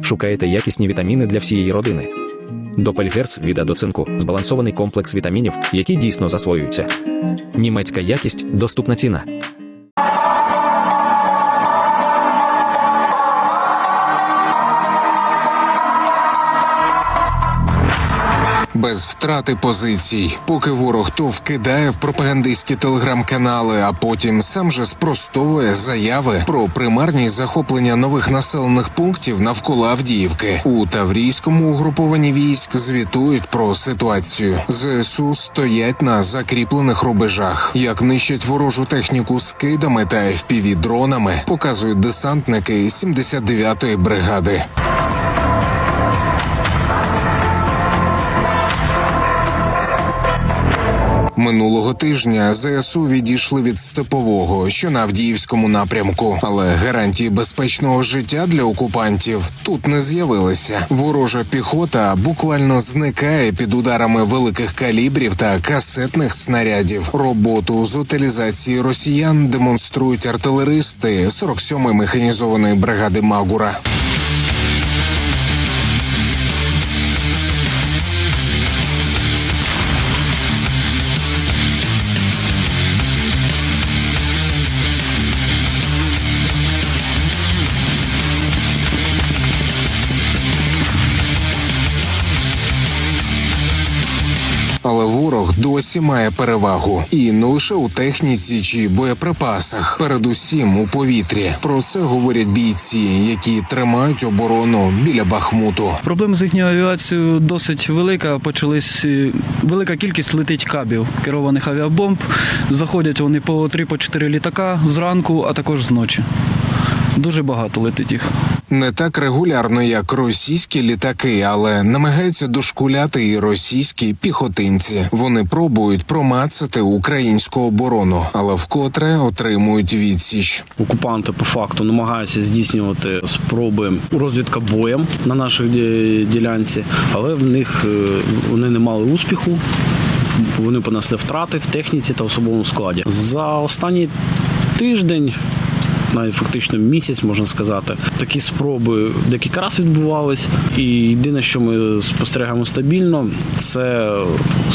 Шукаєте якісні вітаміни для всієї родини? Допельгерц від А до цинку – збалансований комплекс вітамінів, які дійсно засвоюються. Німецька якість, доступна ціна. Без втрати позицій, поки ворог то вкидає в пропагандистські телеграм-канали, а потім сам же спростовує заяви про примарні захоплення нових населених пунктів навколо Авдіївки. У Таврійському угрупованні військ звітують про ситуацію. ЗСУ стоять на закріплених рубежах. Як нищать ворожу техніку скидами та FPV-дронами, показують десантники 79-ї бригади. Минулого тижня ЗСУ відійшли від Степового, що на Авдіївському напрямку. Але гарантії безпечного життя для окупантів тут не з'явилися. Ворожа піхота буквально зникає під ударами великих калібрів та касетних снарядів. Роботу з утилізації росіян демонструють артилеристи 47-ї механізованої бригади Магура. Але ворог досі має перевагу. І не лише у техніці чи боєприпасах, передусім у повітрі. Про це говорять бійці, які тримають оборону біля Бахмуту. Проблема з їхньою авіацією досить велика. Почалась велика кількість летить кабів, керованих авіабомб. Заходять вони по 3-4 літака зранку, а також зночі. Дуже багато летить їх. Не так регулярно, як російські літаки, але намагаються дошкуляти і російські піхотинці. Вони пробують промацати українську оборону, але вкотре отримують відсіч. Окупанти по факту намагаються здійснювати спроби розвідка боєм на нашій ділянці, але вони не мали успіху. Вони понесли втрати в техніці та особовому складі. За останній тиждень, навіть фактично місяць, можна сказати, такі спроби декілька разів відбувались. І єдине, що ми спостерігаємо стабільно, це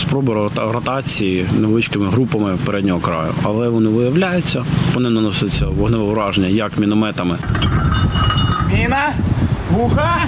спроби ротації невеличкими групами переднього краю. Але вони виявляються, вони наносяться вогневе ураження як мінометами. Міна! Вуха!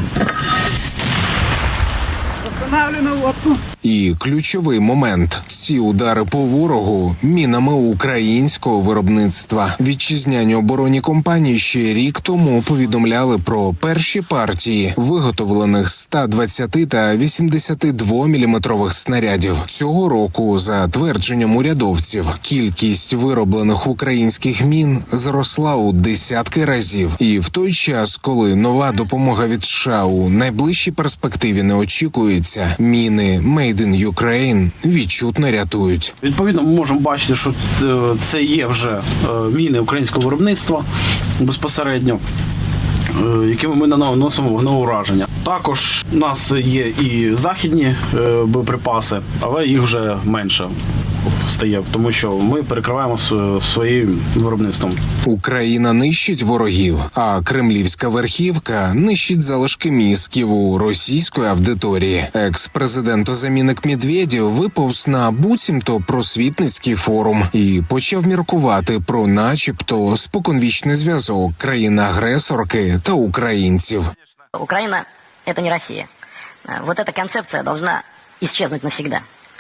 Встановлено лодку! І ключовий момент – ці удари по ворогу мінами українського виробництва. Вітчизняні оборонні компанії ще рік тому повідомляли про перші партії виготовлених 120 та 82-мм снарядів. Цього року, за твердженням урядовців, кількість вироблених українських мін зросла у десятки разів. І в той час, коли нова допомога від США у найближчій перспективі не очікується, міни Made in Ukraine відчутно рятують. Відповідно, ми можемо бачити, що це є вже міни українського виробництва безпосередньо, якими ми наносимо вогневе ураження. Також у нас є і західні боєприпаси, але їх вже менше стає, тому що ми перекриваємо своїм виробництвом. Україна нищить ворогів, а кремлівська верхівка нищить залишки мізків у російської аудиторії. Екс-президент-озамінник Медведєв виповз на буцімто просвітницький форум і почав міркувати про начебто споконвічний зв'язок країни-агресорки та українців. Украина – это не Россия. Вот эта концепция должна исчезнуть навсегда.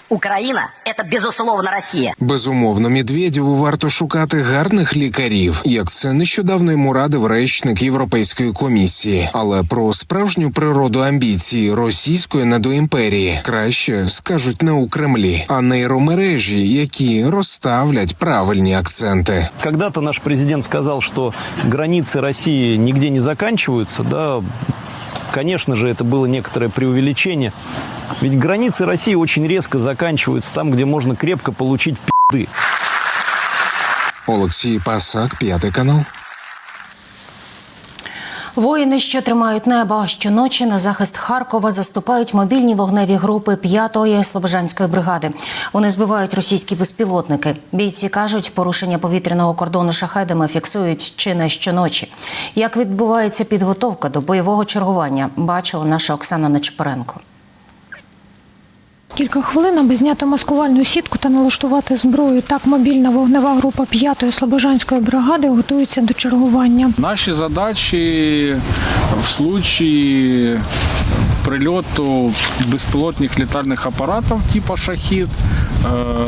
Україна – це, безусловно, Росія. Безумовно, Медведєву варто шукати гарних лікарів, як це нещодавно йому радив речник Європейської комісії. Але про справжню природу амбіції російської недоімперії краще скажуть не у Кремлі, а нейромережі, які розставлять правильні акценти. Когда-то наш президент сказал, что границы России нигде не заканчиваются, да. Конечно же, это было некоторое преувеличение. Ведь границы России очень резко заканчиваются там, где можно крепко получить пи***ы. Олексій Пасак, 5 канал. Воїни, що тримають небо, щоночі на захист Харкова заступають мобільні вогневі групи 5-ї Слобожанської бригади. Вони збивають російські безпілотники. Бійці кажуть, порушення повітряного кордону шахедами фіксують чи не щоночі. Як відбувається підготовка до бойового чергування, бачила наша Оксана Нечипоренко. Кілька хвилин, аби зняти маскувальну сітку та налаштувати зброю. Так мобільна вогнева група 5-ї Слобожанської бригади готується до чергування. Наші задачі в случаї прильоту безпілотних літальних апаратів типу «Шахід»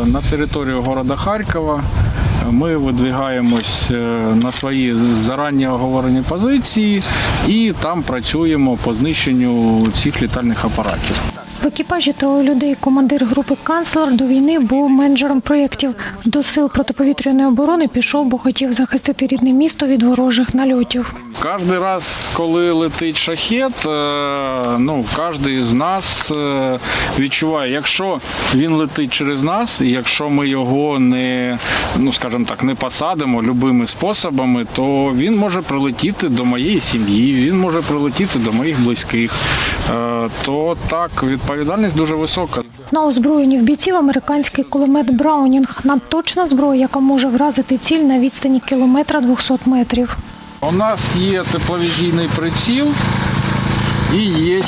на територію міста Харкова. Ми видвигаємось на свої зарані оговорені позиції і там працюємо по знищенню цих літальних апаратів. В екіпажі 3 людей. Командир групи «Канцлер» до війни був менеджером проєктів. До сил протиповітряної оборони пішов, бо хотів захистити рідне місто від ворожих нальотів. Кожен раз, коли летить шахед, кожен з нас відчуває, якщо він летить через нас, і якщо ми його не посадимо любими способами, то він може прилетіти до моєї сім'ї, він може прилетіти до моїх близьких. То так, відповідальність дуже висока. На озброєнні в бійців американський кулемет «Браунінг» – надточна зброя, яка може вразити ціль на відстані кілометра 200 метрів. У нас є тепловізійний приціл і є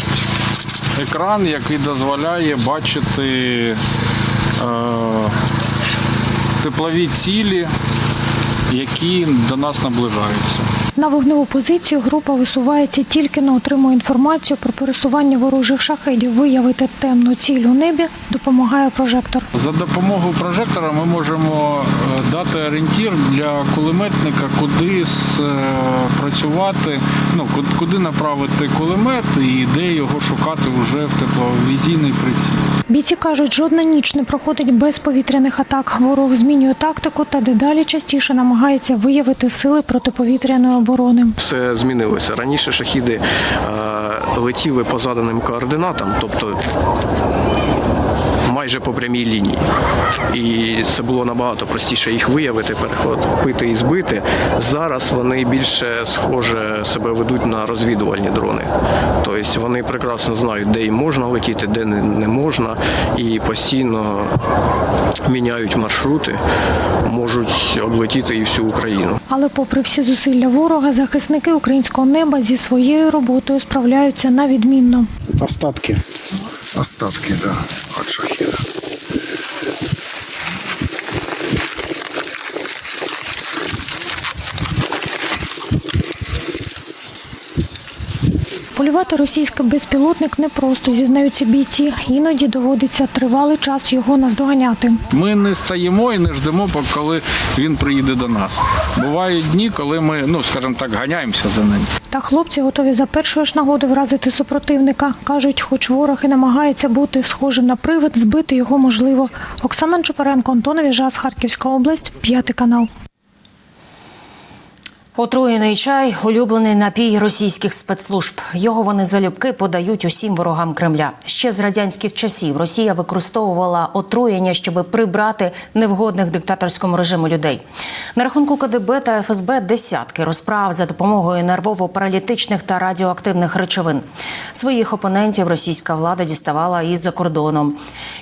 екран, який дозволяє бачити теплові цілі, які до нас наближаються. На вогневу позицію група висувається тільки на отримує інформацію про пересування ворожих шахедів. Виявити темну ціль у небі допомагає прожектор. За допомогою прожектора ми можемо дати орієнтир для кулеметника, куди працювати, куди направити кулемет і де його шукати вже в тепловізійний приціл. Бійці кажуть, жодна ніч не проходить без повітряних атак. Ворог змінює тактику та дедалі частіше намагається виявити сили протиповітряної оборони. Все змінилося. Раніше шахіди летіли по заданим координатам, тобто майже по прямій лінії. І це було набагато простіше їх виявити, перехопити і збити. Зараз вони більше схоже себе ведуть на розвідувальні дрони. Тобто вони прекрасно знають, де їм можна летіти, де не можна, і постійно міняють маршрути, можуть облетіти і всю Україну. Але попри всі зусилля ворога, захисники українського неба зі своєю роботою справляються на відмінно. Остатки, да, от шахіда. Полювати російський безпілотник непросто, зізнаються бійці. Іноді доводиться тривалий час його наздоганяти. Ми не стоїмо і не ждемо, коли він приїде до нас. Бувають дні, коли ми, ганяємося за ним. Та хлопці готові за першої ж нагоди вразити супротивника. Кажуть, хоч ворог і намагається бути схожим на привид, збити його можливо. Оксана Нечипоренко, Антон Авіжас, Харківська область, 5 канал. Отруєний чай – улюблений напій російських спецслужб. Його вони залюбки подають усім ворогам Кремля. Ще з радянських часів Росія використовувала отруєння, щоб прибрати невгодних диктаторському режиму людей. На рахунку КДБ та ФСБ десятки розправ за допомогою нервово-паралітичних та радіоактивних речовин. Своїх опонентів російська влада діставала із-за кордоном.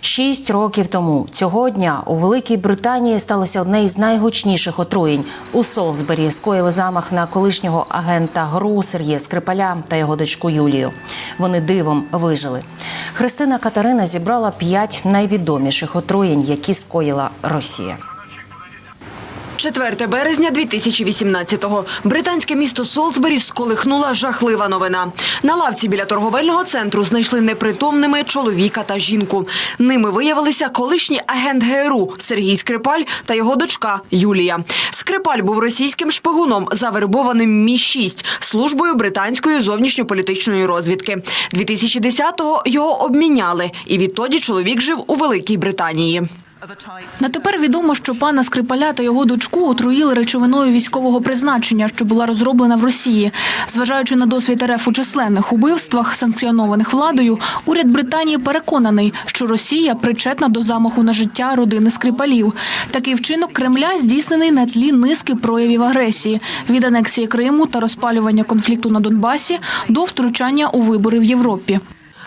6 років тому цього дня у Великій Британії сталося одне із найгучніших отруєнь. У Солсбері скоїли замах на колишнього агента ГРУ Сергія Скрипаля та його дочку Юлію. Вони дивом вижили. Христина Катерина зібрала 5 найвідоміших отруєнь, які скоїла Росія. 4 березня 2018-го. Британське місто Солсбері сколихнула жахлива новина. На лавці біля торговельного центру знайшли непритомними чоловіка та жінку. Ними виявилися колишній агент ГРУ Сергій Скрипаль та його дочка Юлія. Скрипаль був російським шпигуном, завербованим Мі-6 службою британської зовнішньополітичної розвідки. 2010-го його обміняли, і відтоді чоловік жив у Великій Британії. На тепер відомо, що пана Скрипаля та його дочку отруїли речовиною військового призначення, що була розроблена в Росії. Зважаючи на досвід РФ у численних убивствах, санкціонованих владою, уряд Британії переконаний, що Росія причетна до замаху на життя родини Скрипалів. Такий вчинок Кремля здійснений на тлі низки проявів агресії – від анексії Криму та розпалювання конфлікту на Донбасі до втручання у вибори в Європі.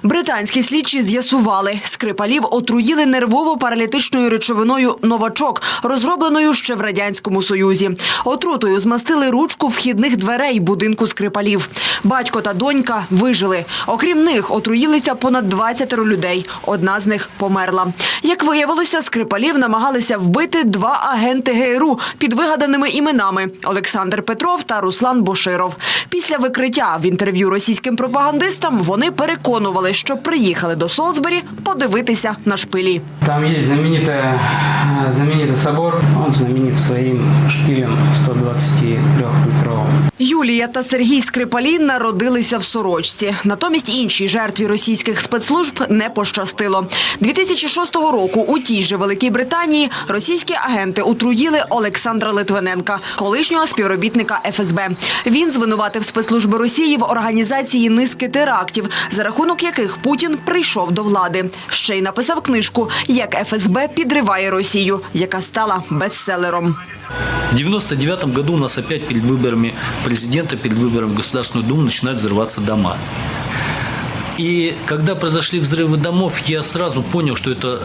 Британські слідчі з'ясували, Скрипалів отруїли нервово-паралітичною речовиною «Новачок», розробленою ще в Радянському Союзі. Отрутою змастили ручку вхідних дверей будинку Скрипалів. Батько та донька вижили. Окрім них, отруїлися понад 20 людей. Одна з них померла. Як виявилося, Скрипалів намагалися вбити два агенти ГРУ під вигаданими іменами – Олександр Петров та Руслан Боширов. Після викриття в інтерв'ю російським пропагандистам вони переконували, що приїхали до Солсбері подивитися на шпилі. Там є знаменитий собор, він знаменит своїм шпилем 123-метровим. Юлія та Сергій Скрипалі народилися в Сорочці. Натомість іншій жертві російських спецслужб не пощастило. 2006 року у тій же Великій Британії російські агенти отруїли Олександра Литвиненка, колишнього співробітника ФСБ. Він звинуватив спецслужби Росії в організації низки терактів, за рахунок яких Путін прийшов до влади. Ще й написав книжку «Як ФСБ підриває Росію», яка стала бестселером. В 1999 году у нас опять перед выборами президента, перед выборами в Государственную Думу начинают взрываться дома. И когда произошли взрывы домов, я сразу понял, что это,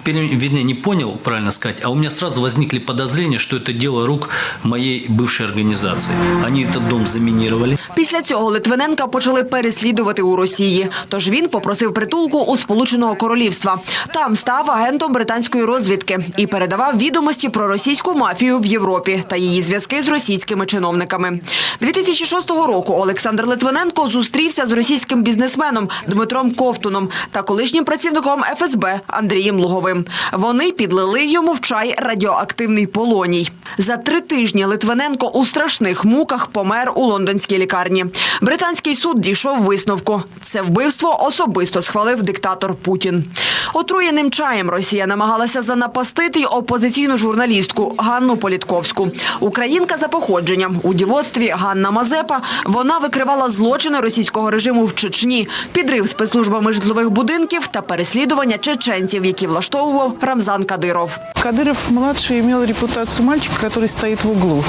вернее, не понял, правильно сказать, а у меня сразу возникли подозрения, что это дело рук моей бывшей организации. Они этот дом заминировали. Після цього Литвиненка почали переслідувати у Росії. Тож він попросив притулку у Сполученого Королівства. Там став агентом британської розвідки і передавав відомості про російську мафію в Європі та її зв'язки з російськими чиновниками. 2006 року Олександр Литвиненко зустрівся з російським бізнесменом Дмитром Ковтуном та колишнім працівником ФСБ Андрієм Луговим. Вони підлили йому в чай радіоактивний полоній. За 3 тижні Литвиненко у страшних муках помер у лондонській лікарні. Британський суд дійшов висновку. Це вбивство особисто схвалив диктатор Путін. Отруєним чаєм Росія намагалася занапастити й опозиційну журналістку Ганну Політковську. Українка за походженням. У дівоцтві Ганна Мазепа. Вона викривала злочини російського режиму в Чечні, підрив спецслужбами житлових будинків та переслідування чеченців, які влаштовував Рамзан Кадиров. Кадыров-младший имел репутацию мальчика, который стоит в углу.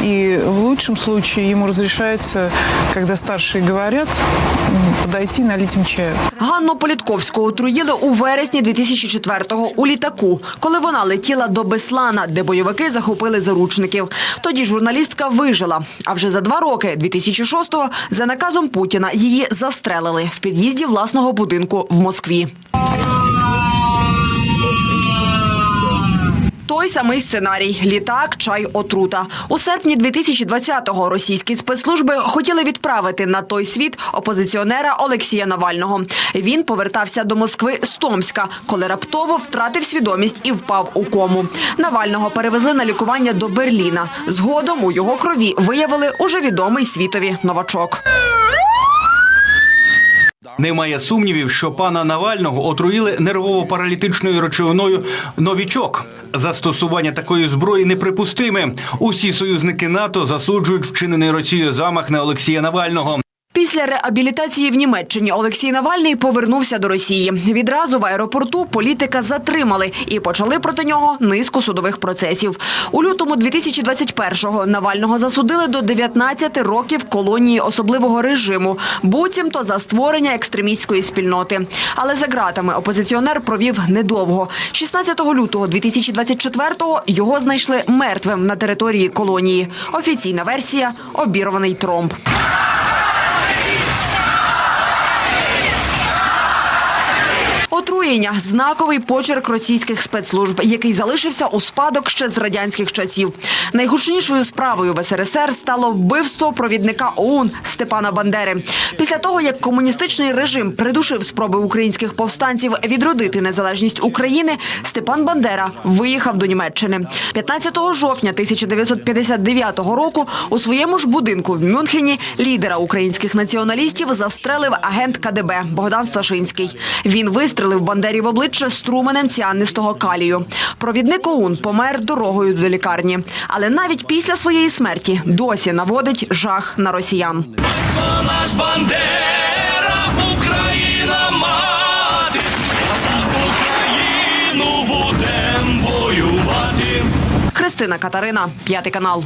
И в лучшем случае ему разрешается, когда старшие говорят, подойти и налить им чаю. Ганну Політковську отруїли у вересні 2004-го у літаку, коли вона летіла до Беслана, де бойовики захопили заручників. Тоді журналістка вижила. А вже за 2 роки, 2006-го, за наказом Путіна її застрелили в під'їзді власного будинку в Москві. Той самий сценарій – літак, чай, отрута. У серпні 2020-го російські спецслужби хотіли відправити на той світ опозиціонера Олексія Навального. Він повертався до Москви з Томська, коли раптово втратив свідомість і впав у кому. Навального перевезли на лікування до Берліна. Згодом у його крові виявили уже відомий світові новачок. Немає сумнівів, що пана Навального отруїли нервово-паралітичною речовиною «Новічок». Застосування такої зброї неприпустиме. Усі союзники НАТО засуджують вчинений Росією замах на Олексія Навального. Після реабілітації в Німеччині Олексій Навальний повернувся до Росії. Відразу в аеропорту політика затримали і почали проти нього низку судових процесів. У лютому 2021-го Навального засудили до 19 років колонії особливого режиму, буцімто за створення екстремістської спільноти. Але за ґратами опозиціонер провів недовго. 16 лютого 2024-го його знайшли мертвим на території колонії. Офіційна версія – обірваний тромб. Отруєння – знаковий почерк російських спецслужб, який залишився у спадок ще з радянських часів. Найгучнішою справою в СРСР стало вбивство провідника ОУН Степана Бандери. Після того, як комуністичний режим придушив спроби українських повстанців відродити незалежність України, Степан Бандера виїхав до Німеччини. 15 жовтня 1959 року у своєму ж будинку в Мюнхені лідера українських націоналістів застрелив агент КДБ Богдан Сташинський. Він вистрелив Бандеру Бандері в обличчя струменем ціанистого калію. Провідник ОУН помер дорогою до лікарні. Але навіть після своєї смерті досі наводить жах на росіян. Наш Бандера, Україна мати, за Україну будем воювати. Христина Катерина, 5 канал.